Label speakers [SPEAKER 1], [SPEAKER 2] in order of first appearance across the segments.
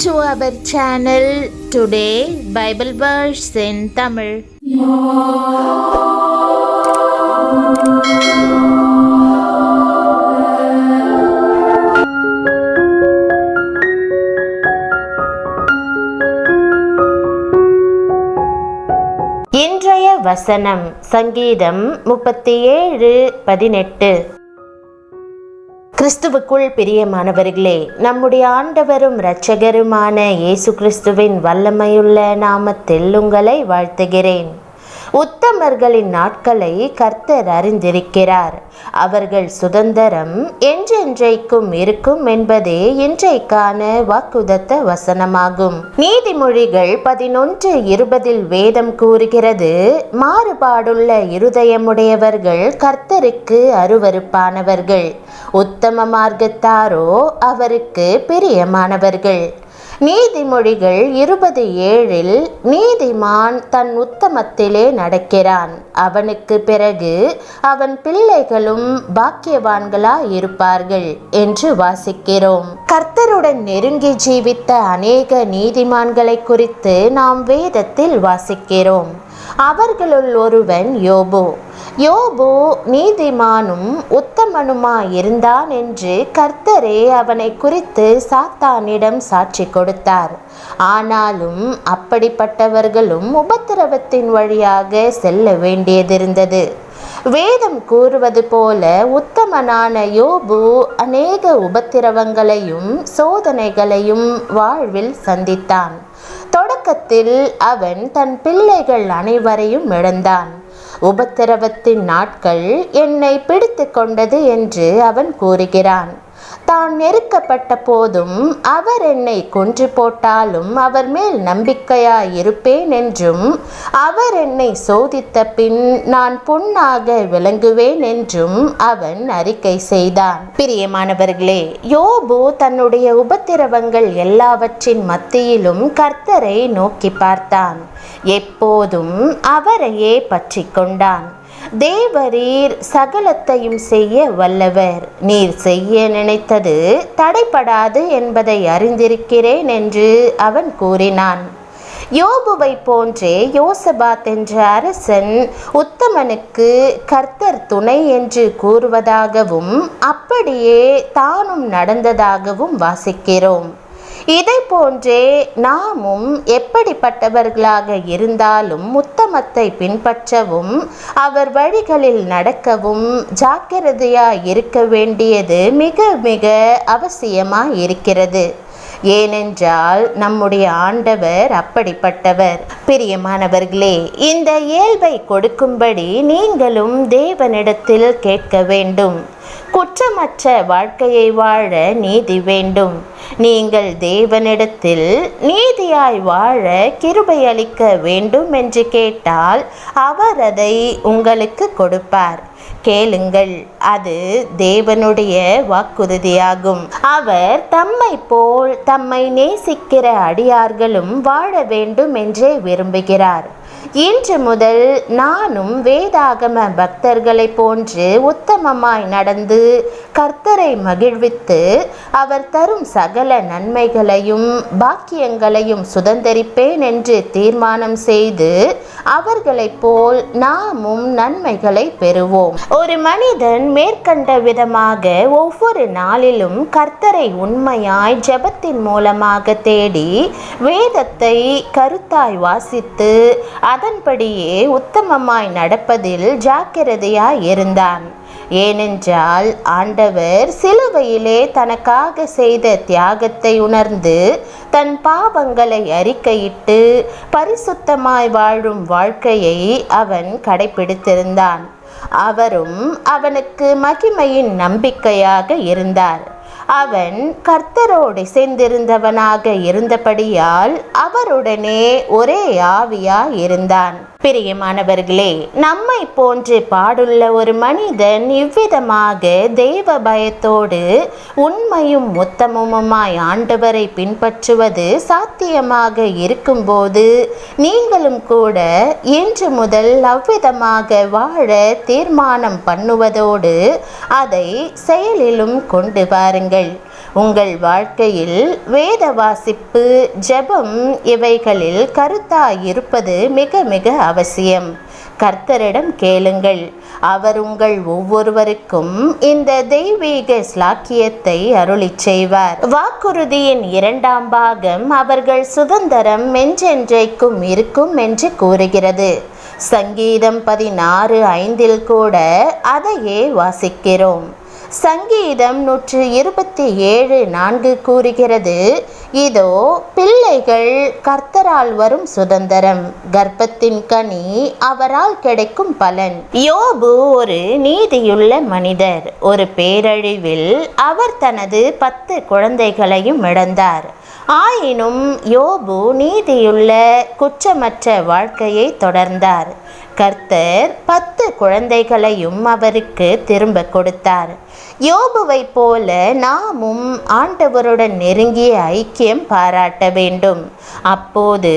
[SPEAKER 1] to our channel. Today Bible verse in Tamil. இன்றைய வசனம் சங்கீதம் 37:18. கிறிஸ்துவுக்குள் பிரியமானவர்களே, நம்முடைய ஆண்டவரும் இரட்சகருமான இயேசு கிறிஸ்துவின் வல்லமையுள்ள நாமத்தில் உங்களை வாழ்த்துகிறேன். உத்தமர்களின் நாட்களை கர்த்தர் அறிந்திருக்கிறார். அவர்கள் சுதந்திரம் என்றென்றைக்கும் இருக்கும் என்பதே இன்றைக்கான வாக்குதத்த வசனமாகும். நீதிமொழிகள் 11:20 வேதம் கூறுகிறது, மாறுபாடுள்ள இருதயமுடையவர்கள் கர்த்தருக்கு அருவருப்பானவர்கள், உத்தம மார்க்கத்தாரோ அவருக்கு பிரியமானவர்கள். நீதிமொழிகள் 20:7 நீதிமான் தன் உத்தமத்திலே நடக்கிறான், அவனுக்கு பிறகு அவன் பிள்ளைகளும் பாக்கியவான்களாயிருப்பார்கள் என்று வாசிக்கிறோம். கர்த்தருடன் நெருங்கி ஜீவித்த அநேக நீதிமான்களை குறித்து நாம் வேதத்தில் வாசிக்கிறோம். அவர்களுள் ஒருவன் யோபு. யோபு நீதிமானும் உத்தமனுமாயிருந்தான் என்று கர்த்தரே அவனை குறித்து சாத்தானிடம் சாட்சி கொடுத்தார். ஆனாலும் அப்படிப்பட்டவர்களும் உபத்திரவத்தின் வழியாக செல்ல வேண்டியதிருந்தது. வேதம் கூறுவது போல உத்தமனான யோபு அநேக உபத்திரவங்களையும் சோதனைகளையும் வாழ்வில் சந்தித்தான். தொடக்கத்தில் அவன் தன் பிள்ளைகள் அனைவரையும் இழந்தான். உபத்திரவத்தின் நாட்கள் என்னை பிடித்து கொண்டது என்று அவன் கூறுகிறான். தான் நெருக்கப்பட்ட போதும் அவர் என்னை கொன்று போட்டாலும் அவர் மேல் நம்பிக்கையாயிருப்பேன் என்றும், அவர் என்னை சோதித்த பின் நான் பொன்னாக விளங்குவேன் என்றும் அவன் அறிக்கை செய்தான். பிரியமானவர்களே, யோபு தன்னுடைய உபத்திரவங்கள் எல்லாவற்றின் மத்தியிலும் கர்த்தரை நோக்கி பார்த்தான். எப்போதும் அவரையே பற்றி கொண்டான். தேவரீர் சகலத்தையும் செய்ய வல்லவர், நீர் செய்ய நினைத்தது தடைபடாது என்பதை அறிந்திருக்கிறேன் என்று அவன் கூறினான். யோபுவை போன்றே யோசபாத் என்ற அரசன் உத்தமனுக்கு கர்த்தர் துணை என்று கூறுவதாகவும் அப்படியே தானும் நடந்ததாகவும் வாசிக்கிறோம். இதை போன்றே நாமும் எப்படிப்பட்டவர்களாக இருந்தாலும் உத்தமத்தை பின்பற்றவும் அவர் வழிகளில் நடக்கவும் ஜாக்கிரதையாய் இருக்க வேண்டியது மிக மிக அவசியமாய் இருக்கிறது. ஏனென்றால் நம்முடைய ஆண்டவர் அப்படிப்பட்டவர். பிரியமானவர்களே, இந்த இயல்பை கொடுக்கும்படி நீங்களும் தேவனிடத்தில் கேட்க வேண்டும். குற்றமற்ற வாழ்க்கையை வாழ நீதி வேண்டும். நீங்கள் தேவனிடத்தில் நீதியாய் வாழ கிருபை அளிக்க வேண்டும் என்று கேட்டால் அவர் அதை உங்களுக்கு கொடுப்பார். கேளுங்கள், அது தேவனுடைய வாக்குறுதியாகும். அவர் தம்மை போல் தம்மை நேசிக்கிற அடியார்களும் வாழ வேண்டும் என்றே விரும்புகிறார். இன்று முதல் நானும் வேதாகம பக்தர்களை போன்று உத்தமமாய் நடந்து கர்த்தரை மகிழ்வித்து அவர் தரும் சகல நன்மைகளையும் பாக்கியங்களையும் சுதந்தரிப்பேன் என்று தீர்மானம் செய்து அவர்களைப் போல் நாமும் நன்மைகளை பெறுவோம். ஒரு மனிதன் மேற்கண்ட விதமாக ஒவ்வொரு நாளிலும் கர்த்தரை உண்மையாய் ஜெபத்தின் மூலமாக தேடி வேதத்தை கருத்தாய் வாசித்து அதன்படியே உத்தமமாய் நடப்பதில் ஜாக்கிரதையாய் இருந்தான். ஏனென்றால் ஆண்டவர் சிலுவையிலே தனக்காக செய்த தியாகத்தை உணர்ந்து தன் பாவங்களை அறிக்கையிட்டு பரிசுத்தமாய் வாழும் வாழ்க்கையை அவன் கடைபிடித்திருந்தான். அவரும் அவனுக்கு மகிமையின் நம்பிக்கையாக இருந்தார். அவன் கர்த்தரோடு சேர்ந்திருந்தவனாக இருந்தபடியால் அவருடனே ஒரே ஆவியாய் இருந்தான். பிரியமானவர்களே, நம்மை போன்று பாடுள்ள ஒரு மனிதன் இவ்விதமாக தேவ பயத்தோடு உண்மையும் உத்தமமுமாய் ஆண்டவரை பின்பற்றுவது சாத்தியமாக இருக்கும்போது நீங்களும் கூட இன்று முதல் அவ்விதமாக வாழ தீர்மானம் பண்ணுவதோடு அதை செயலிலும் கொண்டு வாருங்கள். உங்கள் வாழ்க்கையில் வேத வாசிப்பு, ஜெபம் இவைகளில் கருத்தாயிருப்பது மிக மிக அவசியம். கர்த்தரிடம் கேளுங்கள். அவர் உங்கள் ஒவ்வொருவருக்கும் இந்த தெய்வீக ஸ்லாக்கியத்தை அருளிச் செய்வார். வாக்குறுதியின் 2ஆம் பாகம் அவர்கள் சுதந்திரம் என்றென்றைக்கும் இருக்கும் என்று கூறுகிறது. சங்கீதம் 16:5 கூட அதையே வாசிக்கிறோம். சங்கீதம் 127:4 கூறுகிறது, இதோ பிள்ளைகள் கர்த்தரால் வரும் சுதந்திரம், கர்ப்பத்தின் கனி அவரால் கிடைக்கும் பலன். யோபு ஒரு நீதியுள்ள மனிதர். ஒரு பேரழிவில் அவர் தனது 10 குழந்தைகளையும் இழந்தார். ஆயினும் யோபு நீதியுள்ள குற்றமற்ற வாழ்க்கையை தொடர்ந்தார். கர்த்தர் 10 குழந்தைகளையும் அவருக்கு திரும்ப கொடுத்தார். யோபுவை போல நாமும் ஆண்டவருடன் நெருங்கிய ஐக்கியம் பாராட்ட வேண்டும். அப்போது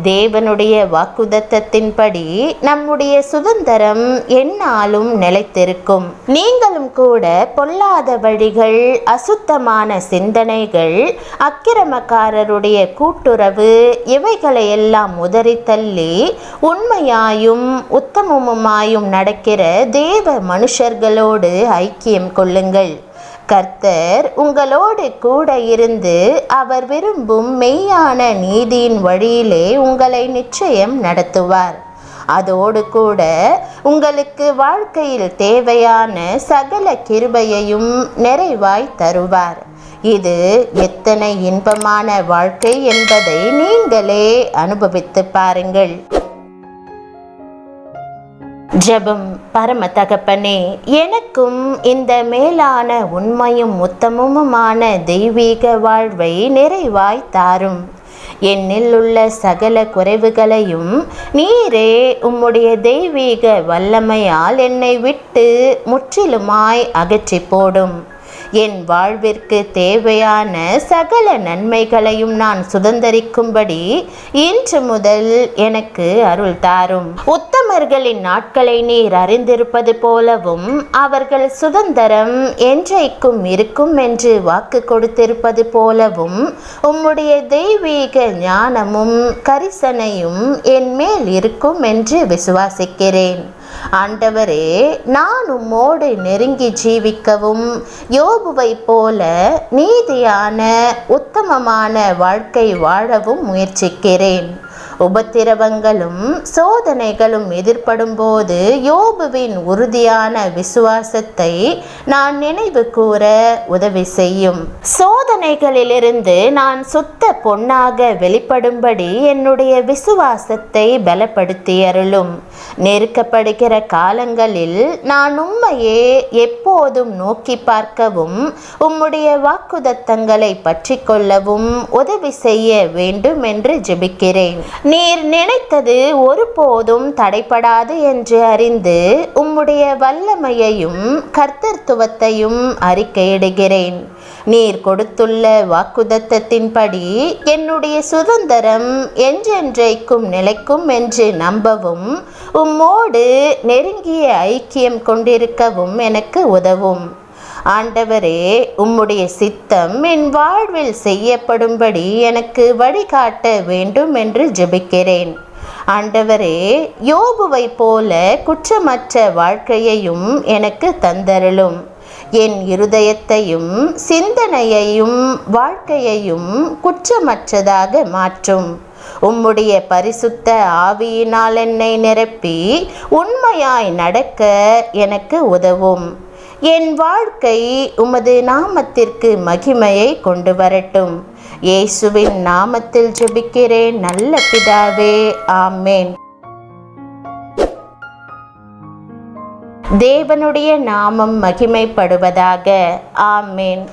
[SPEAKER 1] தேவனுடைய வாக்குத்தத்தத்தின்படி நம்முடைய சுதந்திரம் எந்நாளும் நிலைத்திருக்கும். நீங்களும் கூட பொல்லாத வழிகள், அசுத்தமான சிந்தனைகள், அக்கிரமக்காரருடைய கூட்டுறவு இவைகளையெல்லாம் உதறி தள்ளி உண்மையாயும் உத்தமமுமாயும் நடக்கிற தேவ மனுஷர்களோடு ஐக்கியம் கொள்ளுங்கள். கர்த்தர் உங்களோடு கூட இருந்து அவர் விரும்பும் மெய்யான நீதியின் வழியிலே உங்களை நிச்சயம் நடத்துவார். அதோடு கூட உங்களுக்கு வாழ்க்கையில் தேவையான சகல கிருபையையும் நிறைவாய் தருவார். இது எத்தனை இன்பமான வாழ்க்கை என்பதை நீங்களே அனுபவித்து பாருங்கள். ஜெபம். பரம தகப்பனே, எனக்கும் இந்த மேலான உண்மையும் உத்தமமுமான தெய்வீக வாழ்வை நிறைவாய் தாரும். என்னில் உள்ள சகல குறைவுகளையும் நீரே உம்முடைய தெய்வீக வல்லமையால் என்னை விட்டு முற்றிலுமாய் அகற்றி போடும். என் வாழ்விற்கு தேவையான சகல நன்மைகளையும் நான் சுதந்தரிக்கும்படி இன்று முதல் எனக்கு அருள் தாரும். உத்தமர்களின் நாட்களை நீர் அறிந்திருப்பது போலவும் அவர்கள் சுதந்திரம் என்றைக்கும் இருக்கும் என்று வாக்கு கொடுத்திருப்பது போலவும் உம்முடைய தெய்வீக ஞானமும் கரிசனையும் என் மேல் இருக்கும் என்று விசுவாசிக்கிறேன். ஆண்டவரே, நான் உம்மோடு நெருங்கி ஜீவிக்கவும் யோபுவை போல நீதியான உத்தமமான வாழ்க்கை வாழவும் முயற்சிக்கிறேன். உபத்திரவங்களும் சோதனைகளும் எதிர்படும் போது யோபுவின் உறுதியான விசுவாசத்தை நான் நினைவு கூற உதவி செய்யும். சோதனைகளிலிருந்து நான் சுத்த பொன்னாக வெளிப்படும்படி என்னுடைய விசுவாசத்தை பலப்படுத்தி அருளும். நெருக்கப்படுகிற காலங்களில் நான் உம்மையே எப்போதும் நோக்கி பார்க்கவும் உம்முடைய வாக்குத்தத்தங்களை பற்றி கொள்ளவும் உதவி செய்ய வேண்டும் என்று ஜெபிக்கிறேன். நீர் நினைத்தது ஒருபோதும் தடைபடாது என்று அறிந்து உம்முடைய வல்லமையையும் கர்த்தத்துவத்தையும் அறிக்கையிடுகிறேன். நீர் கொடுத்துள்ள வாக்குத்தத்தத்தின்படி என்னுடைய சுதந்திரம் என்றென்றைக்கும் நிலைக்கும் என்று நம்பவும் உம்மோடு நெருங்கிய ஐக்கியம் கொண்டிருக்கவும் எனக்கு உதவும். ஆண்டவரே, உம்முடைய சித்தம் என் வாழ்வில் செய்யப்படும்படி எனக்கு வழிகாட்ட வேண்டும் என்று ஜெபிக்கிறேன். ஆண்டவரே, யோபுவை போல குற்றமற்ற வாழ்க்கையையும் எனக்கு தந்தருளும். என் இருதயத்தையும் சிந்தனையையும் வாழ்க்கையையும் குற்றமற்றதாக மாற்றும். உம்முடைய பரிசுத்த ஆவியினால் என்னை நிரப்பி உண்மையாய் நடக்க எனக்கு உதவும். என் வாழ்க்கை உமது நாமத்திற்கு மகிமையை கொண்டு வரட்டும். இயேசுவின் நாமத்தில் ஜெபிக்கிறேன் நல்ல பிதாவே, ஆமேன். தேவனுடைய நாமம் மகிமைப்படுவதாக. ஆமேன்.